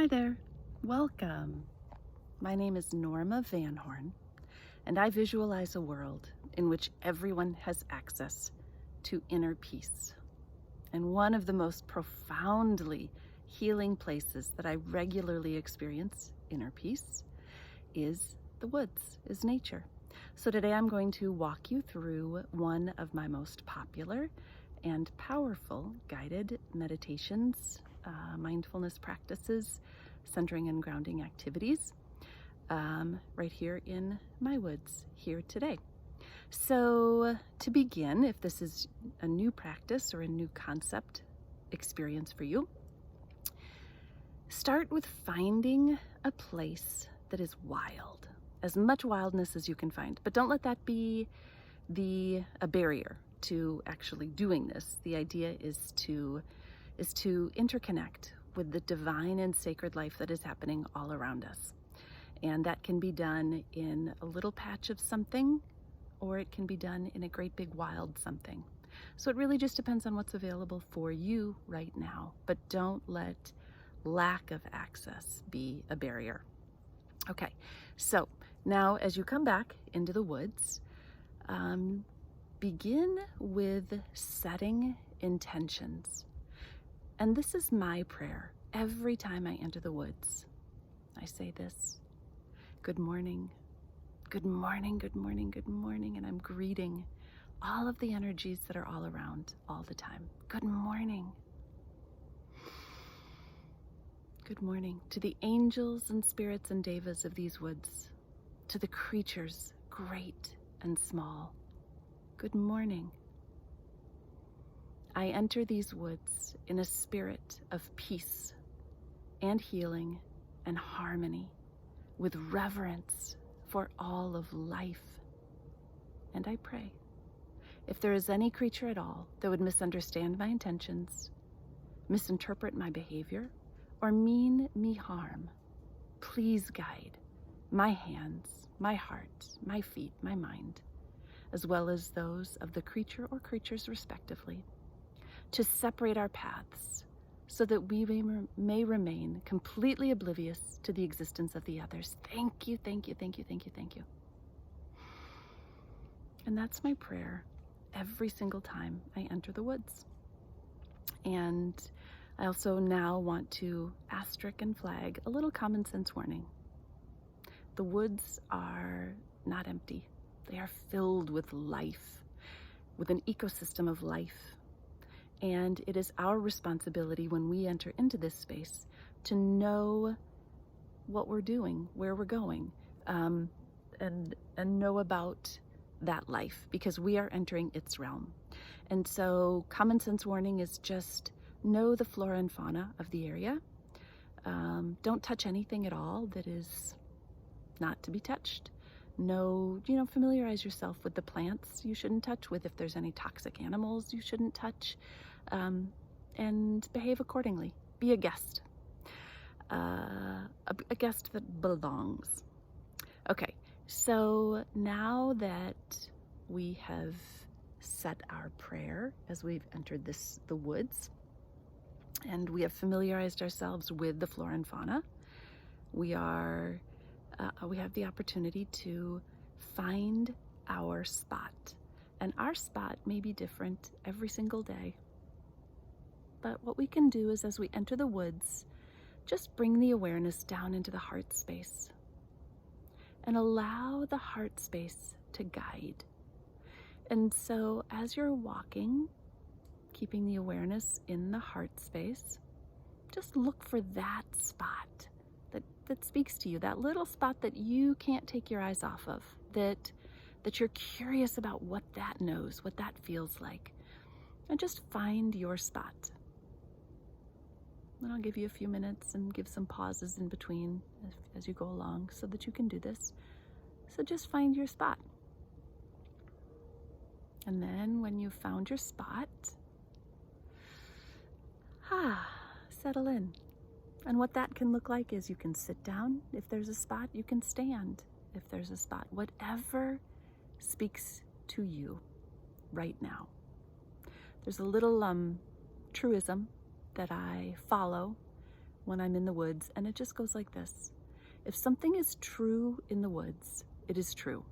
Hi there, welcome. My name is Norma Van Horn, and I visualize a world in which everyone has access to inner peace. And one of the most profoundly healing places that I regularly experience inner peace is the woods, is nature. So today I'm going to walk you through one of my most popular and powerful guided meditations, mindfulness practices, centering and grounding activities, right here in my woods here today. So to begin, if this is a new practice or a new concept experience for you, start with finding a place that is wild, as much wildness as you can find, but don't let that be a barrier to actually doing this. The idea is to interconnect with the divine and sacred life that is happening all around us. And that can be done in a little patch of something, or it can be done in a great big wild something. So it really just depends on what's available for you right now, but don't let lack of access be a barrier. Okay, so now as you come back into the woods, begin with setting intentions. And this is my prayer every time I enter the woods. I say this: good morning, good morning, good morning, good morning. And I'm greeting all of the energies that are all around all the time. Good morning. Good morning to the angels and spirits and devas of these woods, to the creatures, great and small. Good morning. I enter these woods in a spirit of peace and healing and harmony, with reverence for all of life. And I pray, if there is any creature at all that would misunderstand my intentions, misinterpret my behavior, or mean me harm, please guide my hands, my heart, my feet, my mind, as well as those of the creature or creatures respectively, to separate our paths so that we may remain completely oblivious to the existence of the others. Thank you, thank you, thank you, thank you, thank you. And that's my prayer every single time I enter the woods. And I also now want to asterisk and flag a little common sense warning. The woods are not empty. They are filled with life, with an ecosystem of life. And it is our responsibility when we enter into this space to know what we're doing, where we're going, and know about that life, because we are entering its realm. And so common sense warning is just know the flora and fauna of the area. Don't touch anything at all that is not to be touched. Familiarize yourself with the plants you shouldn't touch with. If there's any toxic animals you shouldn't touch, and behave accordingly. Be a guest, a guest that belongs. Okay, so now that we have said our prayer as we've entered the woods, and we have familiarized ourselves with the flora and fauna, we have the opportunity to find our spot. And our spot may be different every single day. But what we can do is, as we enter the woods, just bring the awareness down into the heart space and allow the heart space to guide. And so as you're walking, keeping the awareness in the heart space, just look for that spot that speaks to you, that little spot that you can't take your eyes off of, that you're curious about what that knows, what that feels like. And just find your spot. And I'll give you a few minutes and give some pauses in between as you go along so that you can do this. So just find your spot. And then when you've found your spot, settle in. And what that can look like is you can sit down. If there's a spot, you can stand. If there's a spot, whatever speaks to you right now. There's a little truism that I follow when I'm in the woods, and it just goes like this. If something is true in the woods, it is true.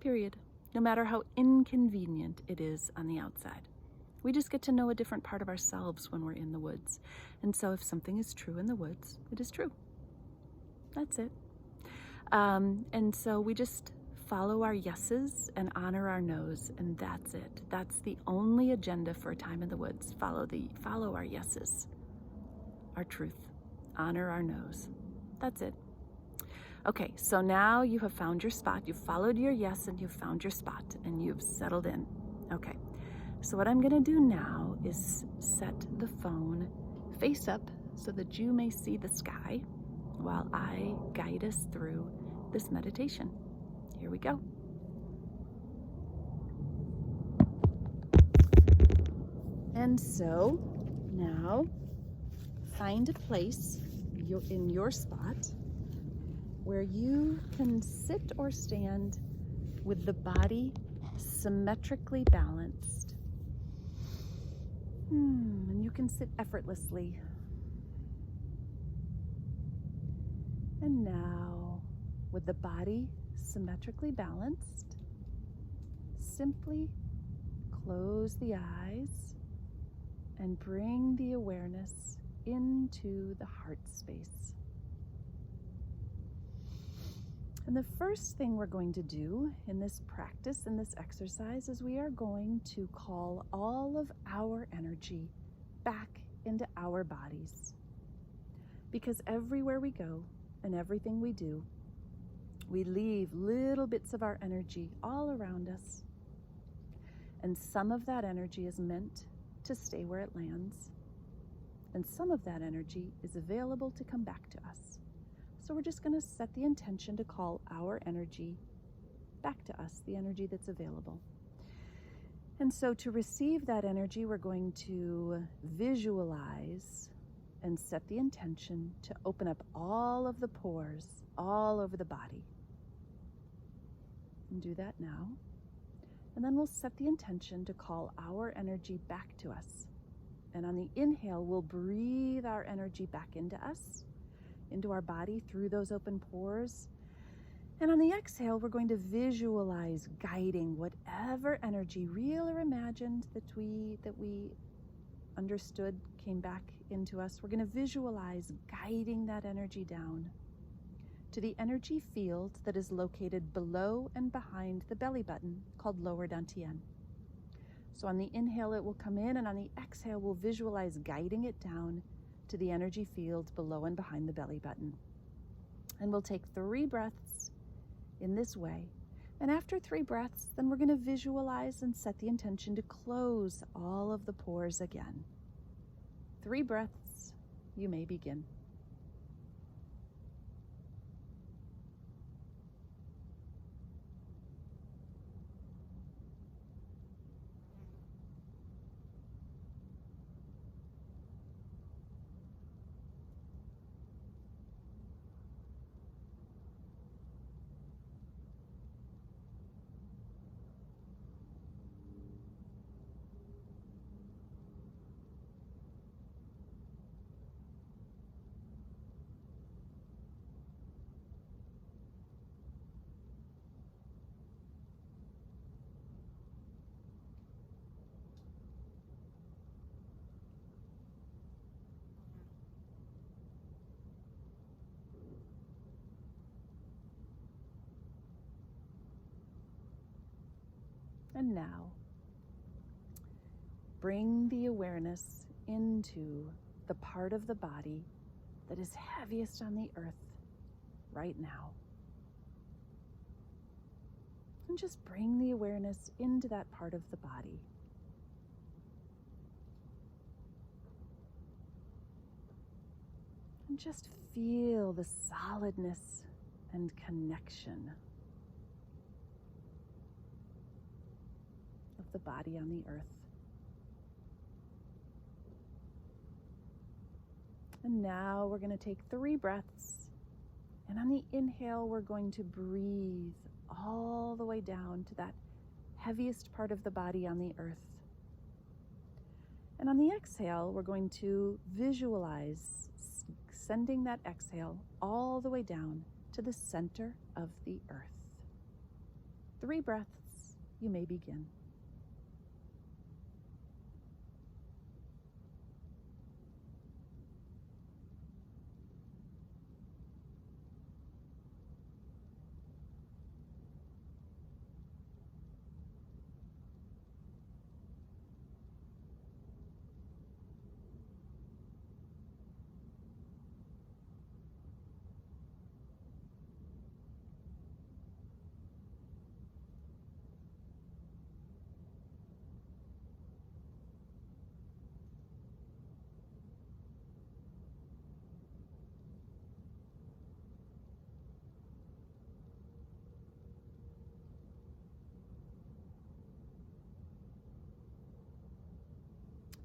Period. No matter how inconvenient it is on the outside. We just get to know a different part of ourselves when we're in the woods. And so if something is true in the woods, it is true. That's it. And so we just follow our yeses and honor our nos, and that's it. That's the only agenda for a time in the woods. Follow our yeses, our truth, honor our nos. That's it. Okay, so now you have found your spot. You've followed your yes and you've found your spot and you've settled in. Okay, so what I'm gonna do now is set the phone face up so that you may see the sky while I guide us through this meditation. Here we go. And so now find a place in your spot where you can sit or stand with the body symmetrically balanced. And you can sit effortlessly. And now, with the body symmetrically balanced, simply close the eyes and bring the awareness into the heart space. And the first thing we're going to do in this practice, in this exercise, is we are going to call all of our energy back into our bodies. Because everywhere we go and everything we do, we leave little bits of our energy all around us. And some of that energy is meant to stay where it lands. And some of that energy is available to come back to us. So we're just going to set the intention to call our energy back to us, the energy that's available. And so to receive that energy, we're going to visualize and set the intention to open up all of the pores all over the body. And do that now. And then we'll set the intention to call our energy back to us. And on the inhale, we'll breathe our energy back into us, into our body through those open pores. And on the exhale, we're going to visualize guiding whatever energy, real or imagined, that we understood came back into us. We're going to visualize guiding that energy down to the energy field that is located below and behind the belly button, called lower dantian. So on the inhale, it will come in, and on the exhale, we'll visualize guiding it down to the energy field below and behind the belly button. And we'll take 3 breaths in this way. And after 3 breaths, then we're going to visualize and set the intention to close all of the pores again. 3 breaths, you may begin. And now, bring the awareness into the part of the body that is heaviest on the earth right now. And just bring the awareness into that part of the body. And just feel the solidness and connection of the body on the earth. And now we're going to take 3 breaths, and on the inhale, we're going to breathe all the way down to that heaviest part of the body on the earth. And on the exhale, we're going to visualize sending that exhale all the way down to the center of the earth. 3 breaths, you may begin.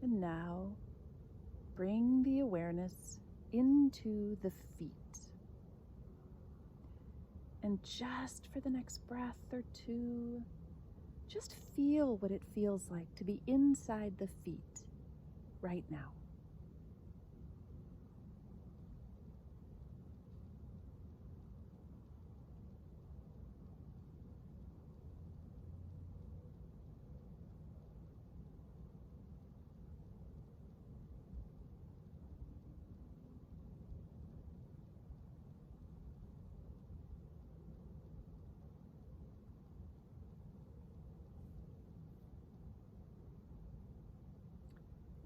And now, bring the awareness into the feet. And just for the next breath or two, just feel what it feels like to be inside the feet right now.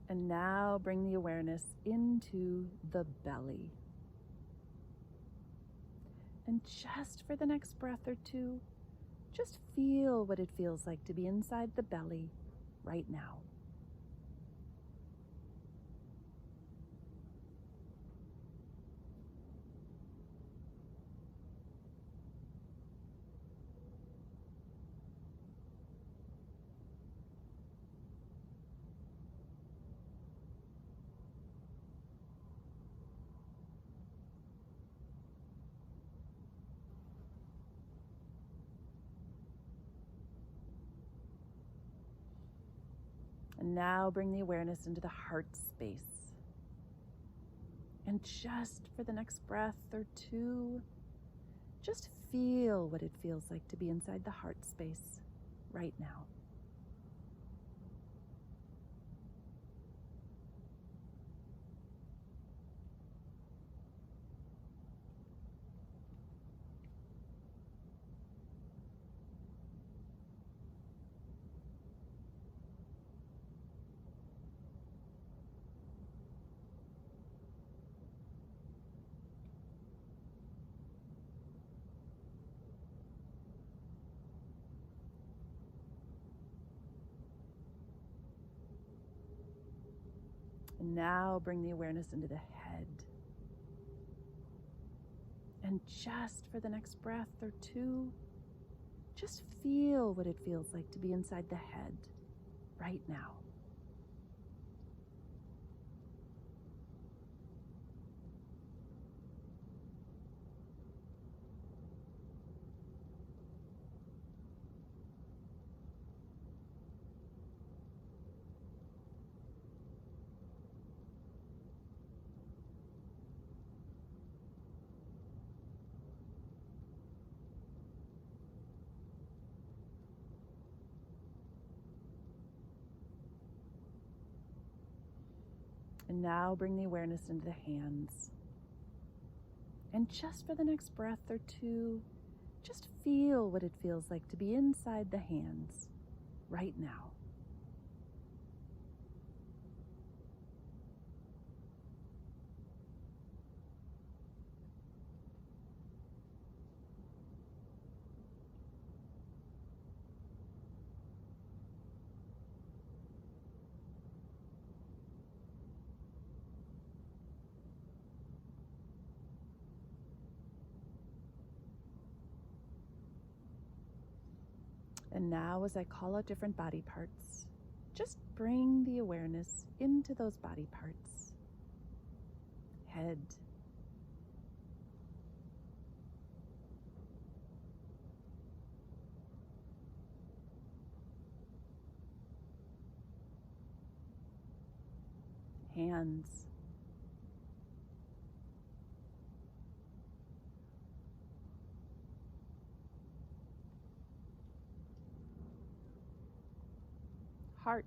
And now bring the awareness into the belly. And just for the next breath or two, just feel what it feels like to be inside the belly right now. And now bring the awareness into the heart space. And just for the next breath or two, just feel what it feels like to be inside the heart space right now. And now bring the awareness into the head. And just for the next breath or two, just feel what it feels like to be inside the head right now. And now bring the awareness into the hands. And just for the next breath or two, just feel what it feels like to be inside the hands right now. And now, as I call out different body parts, just bring the awareness into those body parts. Head, hands, heart,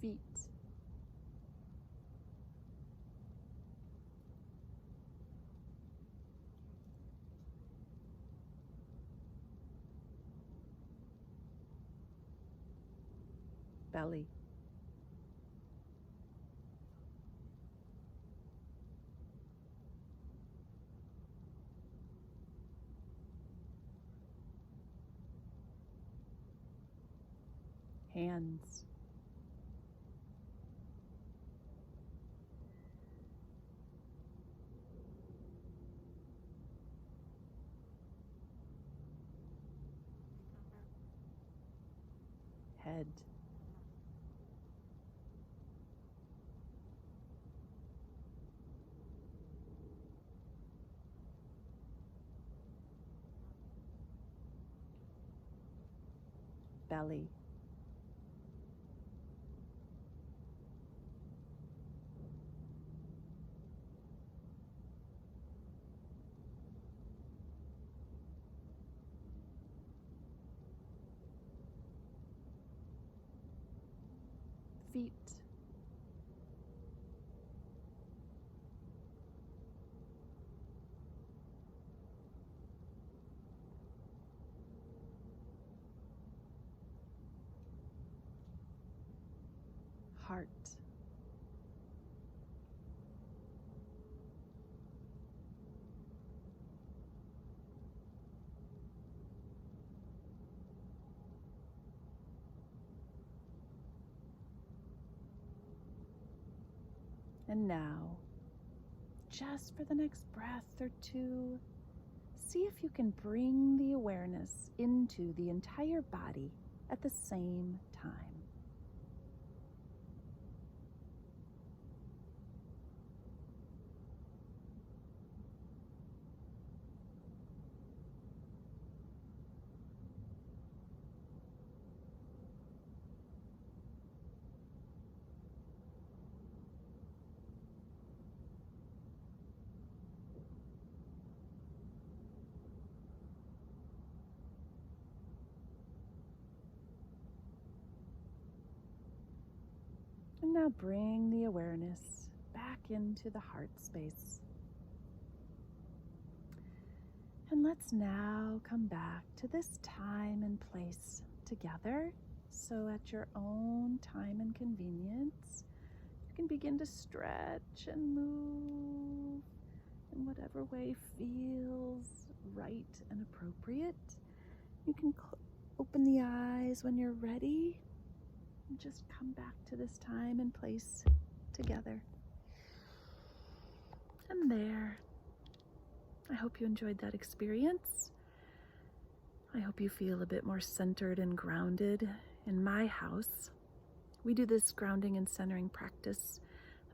feet, belly, hands, head, belly, feet, heart, and now, just for the next breath or two, see if you can bring the awareness into the entire body at the same time. And now bring the awareness back into the heart space. And let's now come back to this time and place together. So at your own time and convenience, you can begin to stretch and move in whatever way feels right and appropriate. You can open the eyes when you're ready and just come back to this time and place together. And there. I hope you enjoyed that experience. I hope you feel a bit more centered and grounded. In my house, we do this grounding and centering practice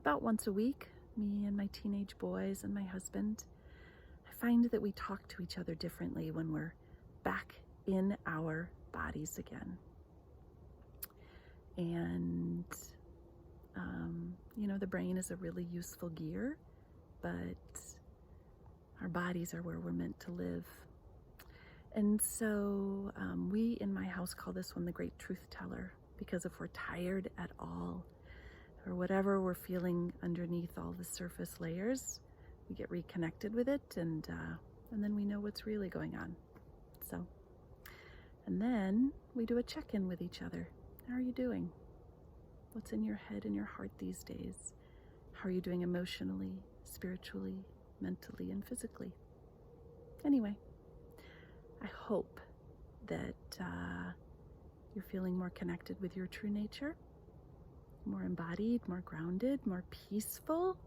about once a week, me and my teenage boys and my husband. I find that we talk to each other differently when we're back in our bodies again. And, the brain is a really useful gear, but our bodies are where we're meant to live. And so we in my house call this one the great truth teller, because if we're tired at all, or whatever we're feeling underneath all the surface layers, we get reconnected with it, and then we know what's really going on. And then we do a check-in with each other. How are you doing? What's in your head and your heart these days? How are you doing emotionally, spiritually, mentally, and physically? Anyway, I hope that you're feeling more connected with your true nature, more embodied, more grounded, more peaceful.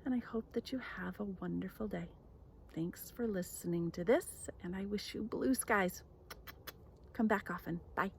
And I hope that you have a wonderful day. Thanks for listening to this, and I wish you blue skies. Come back often. Bye.